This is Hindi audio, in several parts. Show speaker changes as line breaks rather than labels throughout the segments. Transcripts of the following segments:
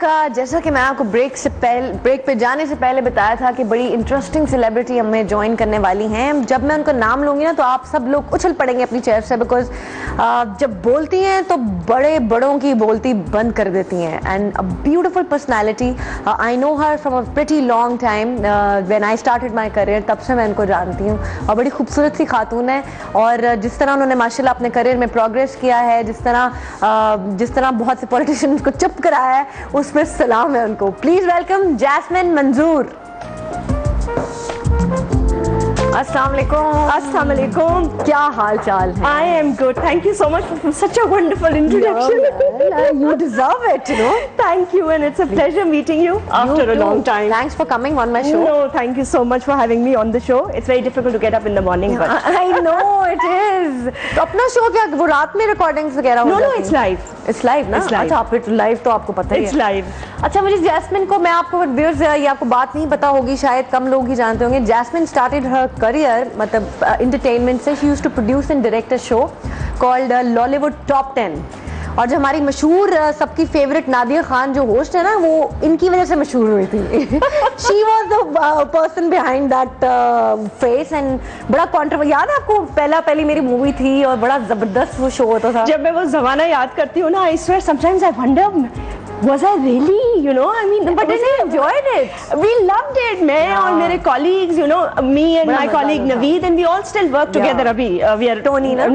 बैक। जैसा कि मैं आपको ब्रेक पे जाने से पहले बताया था कि बड़ी इंटरेस्टिंग सेलिब्रिटी हमें ज्वाइन करने वाली हैं। जब मैं उनका नाम लूंगी ना तो आप सब लोग उछल पड़ेंगे अपनी चेयर से, बिकॉज जब बोलती हैं तो बड़े बड़ों की बोलती बंद कर देती हैं। And a beautiful personality, I know her from a pretty long time when I started my career, तब से मैं उनको जानती हूँ और बड़ी खूबसूरत सी खातून है। और जिस तरह उन्होंने माशाल्लाह अपने करियर में प्रोग्रेस किया है, जिस तरह बहुत से पॉलिटिशियंस को चुप कराया है, उस पर सलाम है उनको। प्लीज वेलकम जैस्मिन मंजूर। अस्सलाम वालेकुम, क्या हाल चाल है?
I am good. Thank you so much for such a wonderful introduction.
You deserve it, you know.
Thank you, and it's a pleasure meeting you after a long time.
Thanks for coming on my show.
No, thank you so much for having me on the show. It's very difficult to get up in the morning, but
I know it is. तो अपना शो क्या वो रात में रिकॉर्डिंग्स वगैरह हो जाती
No, it's live.
It's live ना?
It's live.
अच्छा, आप लाइव तो आपको पता ही है।
It's live.
अच्छा, मुझे जैस्मिन को, मैं आपको व्यूअर्स ये आपको बात नहीं पता होगी, शायद कम लोग ही जानते होंगे। जैस्मिन स्टार्टेड हर करियर मतलब entertainment से she used to produce and direct a show called Lollywood Top 10। और जो हमारी मशहूर सबकी फेवरेट नादिया खान जो होस्ट है ना, वो इनकी वजह से मशहूर हुई थी। She was the person behind that face and बड़ा कॉन्ट्रोवर्सी। याद है आपको पहली मेरी मूवी थी और बड़ा जबरदस्त वो शो होता था।
जब मैं वो जमाना याद करती हूँ ना, I swear sometimes I wonder was I really, you know, I mean,
but did you enjoyed it?
We loved it. मैं और मेरे colleagues, you know, me and my colleague Naveed, and we all still work together अभी। We are
Tony ना?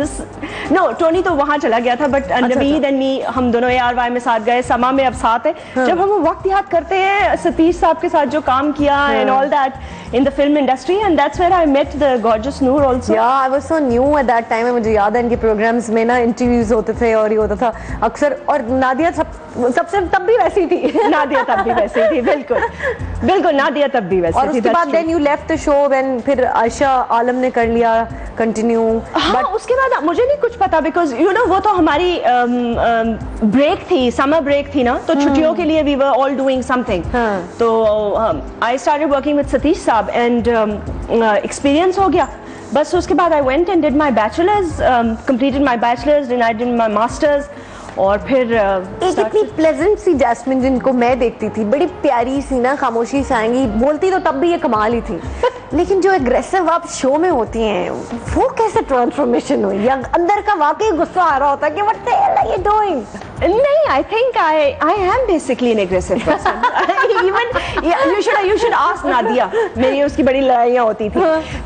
No, Tony तो वहाँ चला गया था, but Naveed and me, हम दोनों ARY में साथ गए, समा में अब साथ है। जब हम वक्त याद करते हैं सतीश साहब के साथ जो काम किया and all that in the film industry, and that's where I met the gorgeous Noor also.
Yeah, I was so new at that time। मुझे याद है इनके प्रोग्राम्स में ना इंटरव्यूज होते थे और ये होता था अक्सर। और नादिया सबसे तब भी वैसी थी।
नादिया तब भी वैसी थी, बिल्कुल नादिया तब भी वैसी थी।
और उसके बाद then you left the show when फिर आयशा आलम ने कर लिया कंटिन्यू।
हाँ, उसके बाद मुझे नहीं कुछ पता, बिकॉज यू नो वो तो हमारी ब्रेक थी, समर ब्रेक थी ना, तो छुट्टियों के लिए we were all doing something। तो I started working with Satish साहब and experience हो गया। बस उसके बाद I went and did my bachelor's, completed my bachelor's, then I did my master's। और फिर
एक इतनी प्लेजेंट सी जैस्मिन जिनको मैं देखती थी, बड़ी प्यारी सी ना, खामोशी से आएंगी, बोलती तो तब भी ये कमाल ही थी। लेकिन जो एग्रेसिव आप शो में होती हैं, वो कैसे ट्रांसफॉर्मेशन हुई? या अंदर का वाकई गुस्सा आ रहा होता है कि what the hell are you doing?
नहीं, I think I am basically an aggressive person। Even you should ask Nadia। मेरी उसकी बड़ी लड़ाइयाँ होती थी।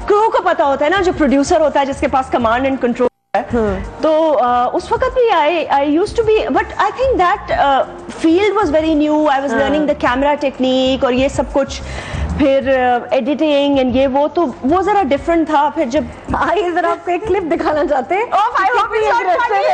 क्रू को पता होता है ना, जो प्रोड्यूसर होता है जिसके पास कमांड एंड कंट्रोल। तो उस वक्त भी I used to be, but I think that field was very new। I was learning the camera technique और ये सब कुछ, फिर एडिटिंग एंड ये वो, तो वो जरा डिफरेंट था। फिर जब
आइए जरा आपको एक क्लिप दिखाना चाहते हैं।
I hope it's not funny।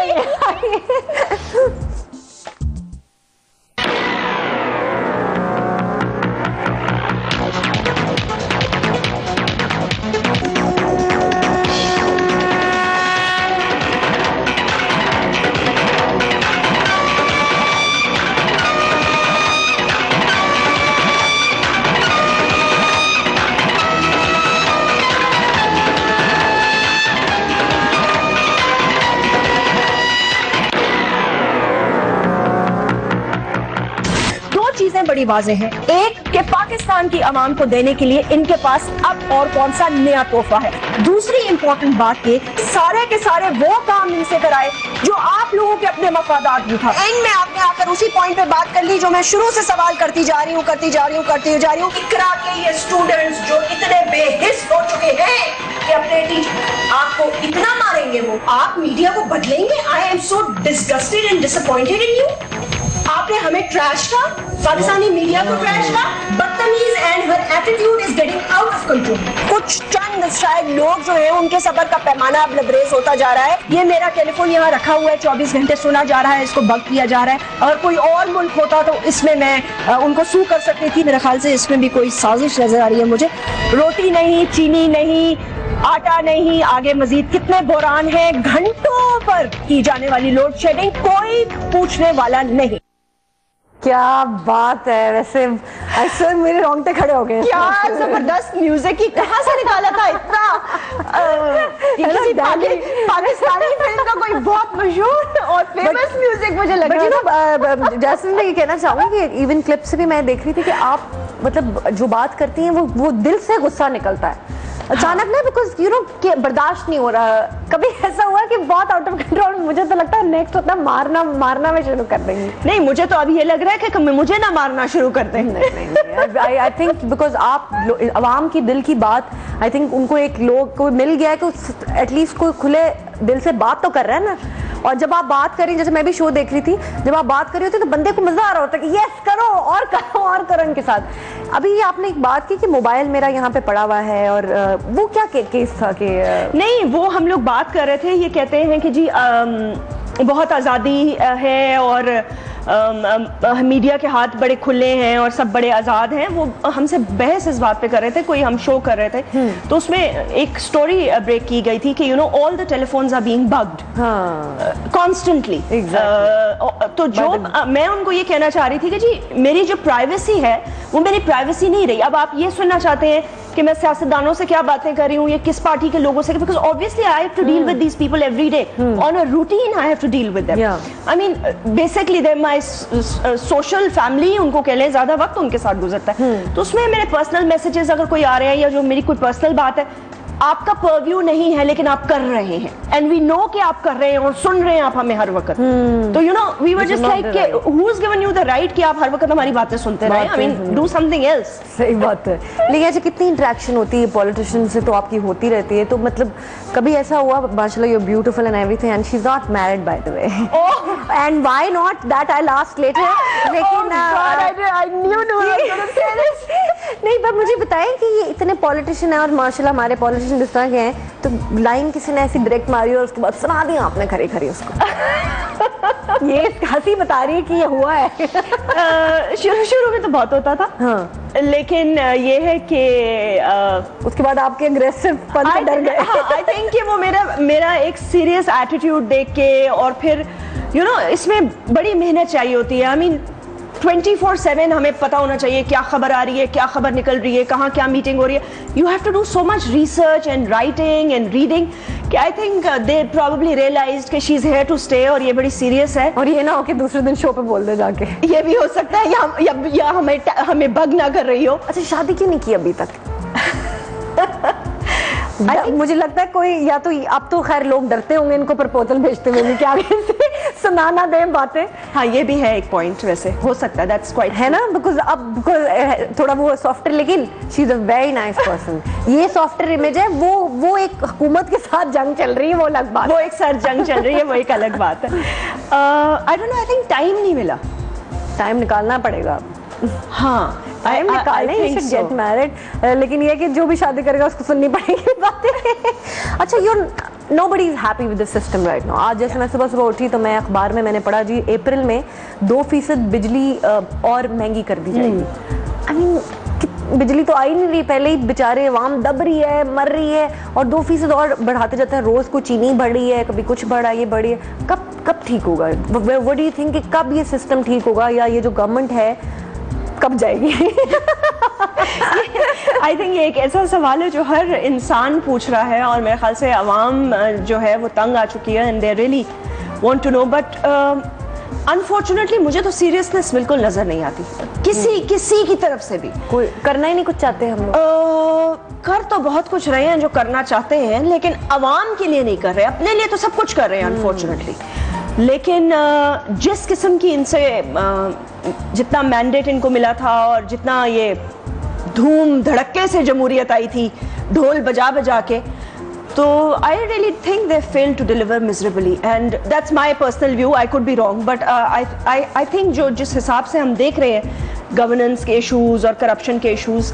बड़ी वाज़ेह है। एक कि पाकिस्तान की आवाम को देने के लिए इनके पास अब और कौन सा नया तोहफा है। दूसरी इंपॉर्टेंट बात ये, सारे के सारे वो काम इनसे कराए जो आप लोगों के अपने मफादात भी था। इनमें आपने आकर उसी पॉइंट पे बात कर ली जो मैं शुरू से सवाल करती जा रही हूँ इकरा के ये स्टूडेंट्स जो इतने बेहिस हो चुके हैं कि अपने टीचर आपको इतना मारेंगे, वो आप मीडिया को बदलेंगे। I am so disgusted and disappointed in you. आपने हमें ट्रैश का, पाकिस्तानी मीडिया को ट्रैश का, बदतमीज and her attitude is getting out of control. कुछ चंद शायद लोग जो है उनके सबर का पैमाना अब लबरेज होता जा रहा है। ये मेरा टेलीफोन यहाँ रखा हुआ है, 24 घंटे सुना जा रहा है, इसको बग किया जा रहा है। अगर कोई और मुल्क होता तो इसमें मैं उनको सू कर सकती थी। मेरे ख्याल से इसमें भी कोई साजिश नजर आ रही है मुझे। रोटी नहीं, चीनी नहीं, आटा नहीं, आगे मजीद कितने बुरान है। घंटों पर की जाने वाली लोड शेडिंग, कोई पूछने वाला नहीं।
क्या बात है। वैसे ऐसे मेरे रोंगटे खड़े हो गए।
क्या जबरदस्त म्यूजिक ही कहाँ से निकाला था इतना। किसी पाकिस्तानी फिल्म का कोई बहुत मशहूर और फेमस म्यूजिक मुझे लग रहा है।
जैस्मिन, मैं ये कहना चाहूंगी कि इवन क्लिप से भी मैं देख रही थी कि आप मतलब जो बात करती हैं वो दिल से गुस्सा निकलता है अचानक ना, बिकॉज यू नो कि बर्दाश्त नहीं हो रहा। कभी ऐसा हुआ कि बहुत आउट ऑफ कंट्रोल, मुझे तो लगता है नेक्स्ट होता है मारना में शुरू कर देंगी।
नहीं, मुझे तो अभी ये लग रहा है कि मुझे ना मारना शुरू कर दें।
आई थिंक बिकॉज आप अवाम की दिल की बात, आई थिंक उनको एक लोग को मिल गया है कि एटलीस्ट कोई खुले दिल से बात तो कर रहा है ना। और जब आप बात करें, जैसे मैं भी शो देख रही थी, जब आप बात कर रही होती तो बंदे को मजा आ रहा होता है कि यस करो और करो और करो इनके साथ। अभी आपने एक बात की कि मोबाइल मेरा यहाँ पे पड़ा हुआ है, और वो क्या केस था कि
नहीं, वो हम लोग बात कर रहे थे, ये कहते हैं कि जी बहुत आज़ादी है और मीडिया के हाथ बड़े खुले हैं और सब बड़े आज़ाद हैं। वो हमसे बहस इस बात पे कर रहे थे, कोई हम शो कर रहे थे, तो उसमें एक स्टोरी ब्रेक की गई थी कि you know all the telephones are being bugged constantly. तो जो मैं उनको ये कहना चाह रही थी कि जी मेरी जो प्राइवेसी है वो मेरी प्राइवेसी नहीं रही। अब आप ये सुनना चाहते हैं कि मैं सियासतदानों से क्या बातें कर रही हूँ या किस पार्टी के लोगों से, because obviously I have to deal with these people every day on a routine. I have to deal with them. I mean basically they my social family, उनको कह लें, ज्यादा वक्त उनके साथ गुजरता है। तो उसमें मेरे पर्सनल मैसेजेस अगर कोई आ रहे हैं या जो मेरी कोई पर्सनल बात है, आपका परव्यू नहीं है लेकिन आप कर रहे हैं, एंड वी नो कि आप कर रहे हैं और सुन रहे हैं आप हमें हर वक्त। तो you know we were just like who is given you the right कि आप हर वक्त हमारी बातें सुनते रहे। I mean do something else.
सही बात है। लेकिन ऐसे कितनी इंटरेक्शन होती है पॉलिटिशियन से, तो आपकी होती रहती है, तो मतलब कभी ऐसा हुआ, माशाल्लाह you are beautiful and everything and she is not married by the way, and why not, that I last letter. लेकिन
आई न्यू
नहीं, पर मुझे बताएं कि ये इतने पॉलिटिशियन है और माशाल्लाह हमारे पॉलिटिशियन जिस तरह के हैं, तो लाइन किसी ने ऐसी डायरेक्ट मारी और उसके बाद सुना दिया आपने खरी खरी उसको। ये हंसी बता रही है कि ये हुआ है।
शुरू में तो बहुत होता था,
हाँ,
लेकिन ये है कि
उसके बाद आपके अग्रेसिव पन से डर गए।
आई थिंक कि वो मेरा एक सीरियस एटीट्यूड देख के, और फिर यू नो इसमें बड़ी मेहनत चाहिए होती है। आई मीन 24/7 हमें पता होना चाहिए क्या खबर आ रही है, क्या खबर निकल रही है, कहाँ क्या मीटिंग हो रही है। You have to do so much research and writing and reading कि I think they probably realised कि she is here to stay, और ये बड़ी सीरियस है।
और ये ना हो कि दूसरे दिन शो पे बोल दे जाके,
ये भी हो सकता है, या हमें बग ना कर रही हो।
अच्छा, शादी क्यों नहीं की अभी तक? मुझे लगता है कोई, या तो अब तो खैर लोग डरते होंगे इनको प्रपोजल भेजते हुए क्या सुना ना दे बातें।
हाँ, ये भी है एक पॉइंट, वैसे हो सकता है, दैट्स क्वाइट
है ना, बिकॉज थोड़ा वो सॉफ्टवेयर, लेकिन she is a very nice person. ये सॉफ्टवेयर इमेज है, वो एक हुकूमत के साथ जंग चल रही है, वो अलग बात,
वो एक साथ जंग चल रही है, वो एक अलग बात है। I don't know, I think time नहीं मिला,
टाइम निकालना पड़ेगा।
हाँ,
टाइम निकालने, you should get married, लेकिन ये कि जो भी शादी करेगा उसको सुननी पड़ेगी बातें। अच्छा, nobody is happy with the system right now। आज जैसे मैं सुबह उठी तो मैं अखबार में मैंने पढ़ा जी अप्रैल में 2% बिजली और महंगी कर दी जाएगी। आई मीन बिजली तो आई नहीं रही, पहले ही बेचारे अवाम दब रही है, मर रही है, और 2% और बढ़ाते जाते हैं। रोज को चीनी बढ़ रही है, कभी कुछ बढ़ा, ये बढ़ी है। कब ठीक होगा? व्हाट डू यू थिंक कि कब ये सिस्टम ठीक होगा, या ये जो गवर्नमेंट है कब जाएगी?
आई थिंक ये एक ऐसा सवाल है जो हर इंसान पूछ रहा है, और मेरे ख्याल से अवाम जो है वो तंग आ चुकी है, and they really want to know. But unfortunately मुझे तो सीरियसनेस बिल्कुल नजर नहीं आती किसी की तरफ से भी।
कोई करना ही नहीं कुछ चाहते हम लोग।
कर तो बहुत कुछ रहे हैं जो करना चाहते हैं, लेकिन अवाम के लिए नहीं कर रहे। अपने लिए तो सब कुछ कर रहे हैं अनफॉर्चुनेटली, लेकिन जिस किस्म की इनसे जितना मैंडेट इनको मिला था और जितना ये धूम धड़क्के से जमहूरियत आई थी ढोल बजा बजा के, तो I really think they fail to deliver miserably, and that's my personal view. I could be wrong, but I think जो जिस हिसाब से हम देख रहे हैं गवर्नेंस के इशूज और करप्शन के इशूज,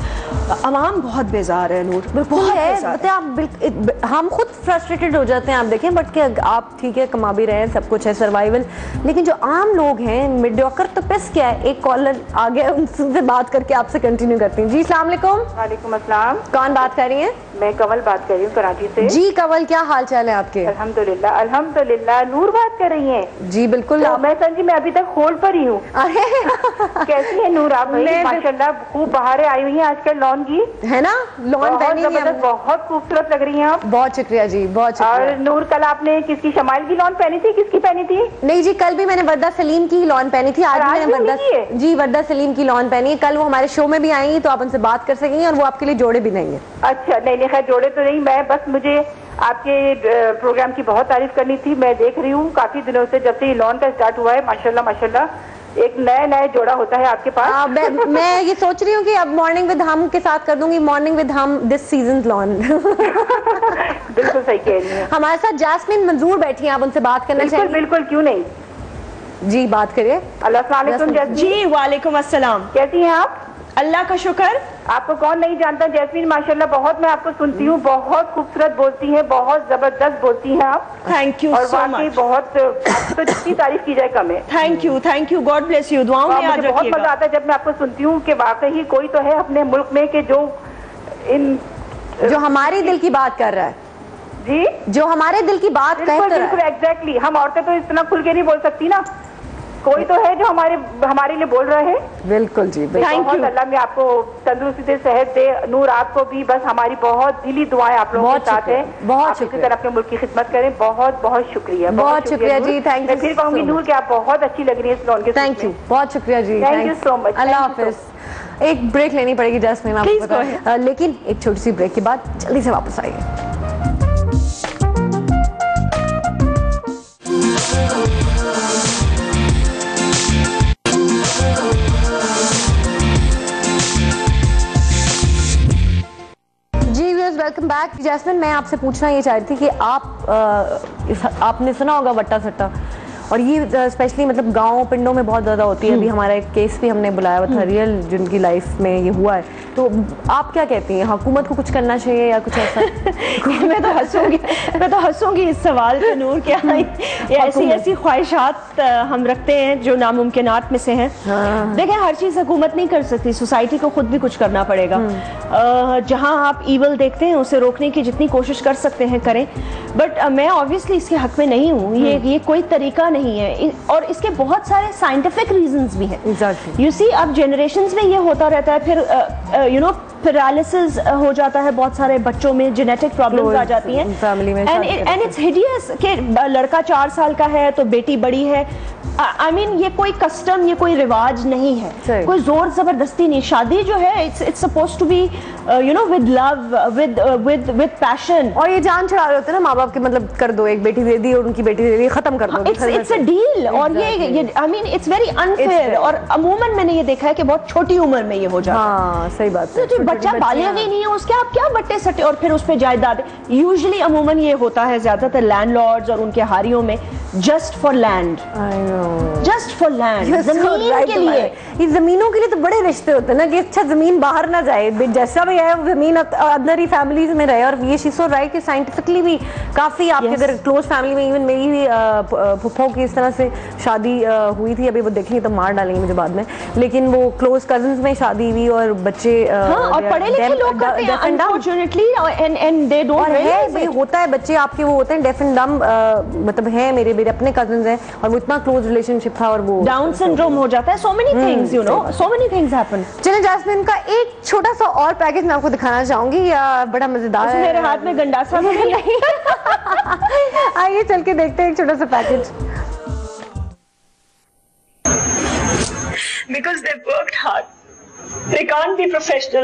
अवाम बहुत बेजार है नूर, बहुत बेजार
है। हम खुद फ्रस्ट्रेटेड हो जाते हैं, आप देखें, बट के आप ठीक है कमा भी रहे हैं, सब कुछ है, सर्वाइवल, लेकिन जो आम लोग हैं मीडियोकर तो पिस क्या है। एक कॉलर आ गया, उनसे बात करके आपसे कंटिन्यू करती हूँ। जी अस्सलाम वालेकुम।
वालेकुम अस्सलाम।
कौन बात कर रही हैं?
मैं कमल बात कर रही हूँ कराची से।
जी कमल, क्या हाल चाल है आपके?
अल्हम्दुलिल्लाह अल्हम्दुलिल्लाह। नूर बात कर रही हैं?
जी बिल्कुल।
तो मैं समझी मैं अभी तक होल्ड पर ही हूँ। कैसी है नूर आप? माशाल्लाह खूब बहारें आई हुई हैं आजकल लॉन की, है ना? लॉन पहनी हुई है, बहुत खूबसूरत लग रही हैं आप।
बहुत शुक्रिया जी, बहुत शुक्रिया।
और नूर कल आपने किसकी, शमाइल की लॉन पहनी थी? किसकी पहनी थी?
नहीं जी, कल भी मैंने वर्दा सलीम की लॉन पहनी थी। आज भी मैंने वर्दा सलीम की लॉन पहनी है। कल वो हमारे शो में भी आएंगी तो आप उनसे बात कर सकेंगे और वो आपके लिए जोड़े भी देंगे।
अच्छा, नहीं खैर जोड़े तो नहीं, मैं बस मुझे आपके प्रोग्राम की बहुत तारीफ करनी थी। मैं देख रही हूँ काफी दिनों से, जब से ये लॉन का स्टार्ट हुआ है, माशाल्लाह माशाल्लाह एक नया जोड़ा होता है आपके पास।
मैं ये सोच रही हूँ कि अब मॉर्निंग विद हम के साथ कर दूंगी, मॉर्निंग विद हम दिस सीजन लॉन।
बिल्कुल सही कह रही हैं।
हमारे साथ जैस्मिन मंजूर बैठी हैं, आप उनसे बात करना चाहिए।
बिल्कुल, क्यों नहीं
जी, बात करिए।
अस्सलाम वालेकुम।
जी वालेकुम अस्सलाम।
कैसी हैं आप?
अल्लाह का शुक्र।
आपको कौन नहीं जानता जैस्मिन, माशाल्लाह बहुत मैं आपको सुनती हूँ, बहुत खूबसूरत बोलती हैं, बहुत जबरदस्त बोलती हैं आप।
थैंक यू
और
सो
वाकई
मच।
बहुत, तो जितनी तारीफ की जाए कम है।
Thank you, God bless you. दुआओं में याद
मुझे बहुत मजा आता है जब मैं आपको सुनती हूँ कि वाकई कोई तो है अपने मुल्क में कि जो
हमारे दिल की बात कर रहा है।
जी, जो
हमारे दिल की बात कह तो
बिल्कुल एग्जैक्टली। हम औरतें तो इतना खुल के नहीं बोल सकती ना, कोई तो है जो हमारे लिए बोल रहे हैं।
बिल्कुल जी,
बहुत अल्लाह में आपको तंदुरुस्ती दे, सेहत दे। नूर आपको भी, बस हमारी बहुत दिली दुआएं आप लोगों के साथ है।
बहुत
इसी तरह अपने मुल्क की खिदमत करें। बहुत बहुत शुक्रिया।
बहुत शुक्रिया जी, थैंक यू।
मैं फिर कहूंगी नूर कि आप बहुत अच्छी लग रही है इस लॉन के।
थैंक यू, बहुत शुक्रिया जी,
थैंक यू सो मच।
अल्लाह हाफिज। एक ब्रेक लेनी पड़ेगी जैस्मिन, आपको पता है, लेकिन एक छोटी सी ब्रेक के बाद जल्दी से वापस आइए। Welcome back. जैस्मिन, मैं आपसे पूछना ये चाह रही थी कि आपने सुना होगा वट्टा सट्टा, और ये स्पेशली मतलब गाँव पिंडों में बहुत ज़्यादा होती है। अभी हमारा एक केस भी हमने बुलाया हुआ था, रियल जिनकी लाइफ में ये हुआ है। तो आप क्या कहती हैं, हुकूमत को कुछ करना चाहिए या कुछ ऐसा?
मैं तो हंसूंगी इस सवाल पे नूर, क्या ऐसी ख्वाहिशात हम रखते हैं जो नामुमकिनात में से हैं। देखें, हर चीज़ हुकूमत नहीं कर सकती, सोसाइटी को खुद भी कुछ करना पड़ेगा। जहाँ आप ईवल देखते हैं उसे रोकने की जितनी कोशिश कर सकते हैं करें, बट मैं ऑब्वियसली इसके हक में नहीं हूँ। ये कोई तरीका नहीं है, और इसके बहुत सारे साइंटिफिक रीजंस भी हैं। यू सी, अब जनरेशंस में ये होता रहता है, फिर पैरालिसिस हो जाता है बहुत सारे बच्चों में, जेनेटिक प्रॉब्लम्स आ जाती हैं फैमिली में, एंड इट्स हिडियस कि लड़का 4 साल का है तो बेटी बड़ी है। I mean, ये कोई कस्टम, ये कोई रिवाज नहीं है, कोई जोर जबरदस्ती नहीं। शादी जो है it's supposed to be with love, with passion.
और ये जान छुड़ा रहे होते हैं ना माँ बाप के, मतलब कर दो, एक बेटी दे दी और उनकी बेटी दे दी, खत्म कर दो।
इट्स अ डील, और ये I mean it's very unfair. और अमूमन मैंने ये देखा है कि बहुत छोटी उम्र में ये हो जाता है।
हाँ, सही बात है।
तो बच्चा बालिग ही नहीं है उसके, आप क्या बट्टे सट्टे और फिर उस पर जायदाद। यूजुअली अमूमन ये होता है ज्यादातर लैंडलॉर्ड्स और उनके हारियों में, just for land, just for land, जमीन के लिए।
ये जमीनों के लिए तो बड़े रिश्ते होते हैं ना, कि अच्छा जमीन बाहर ना जाए, जैसा भी है जमीन अंदर ही फैमिलीज में रहे। और ये शीसो राइट कि साइंटिफिकली भी काफी आपके इधर क्लोज फैमिली में, इवन मेरी भी फुफ्फो की इस तरह से शादी हुई थी। अभी वो देखेंगे तो मार डालेंगे मुझे बाद में, लेकिन वो क्लोज कजिन्स में शादी हुई और बच्चे
और पढ़े लिखे लोग करते हैं unfortunately, and they don't realise it.
होता है बच्चे आपके वो होते हैं डेफ एंड डम्ब, मतलब है मेरे अपने कजिन्स हैं, और वो इतना क्लोज रिलेशनशिप था और वो
डाउन सिंड्रोम हो जाता है। So many things, you know, so many things happen.
चलिए जैस्मिन का एक छोटा सा और पैकेज मैं आपको दिखाना चाहूंगी, बड़ा मजेदार है।
मेरे हाथ में गंडासा नहीं।
आइए चल के देखते हैं एक छोटा सा package.
Because they've worked hard, they can't be professionals.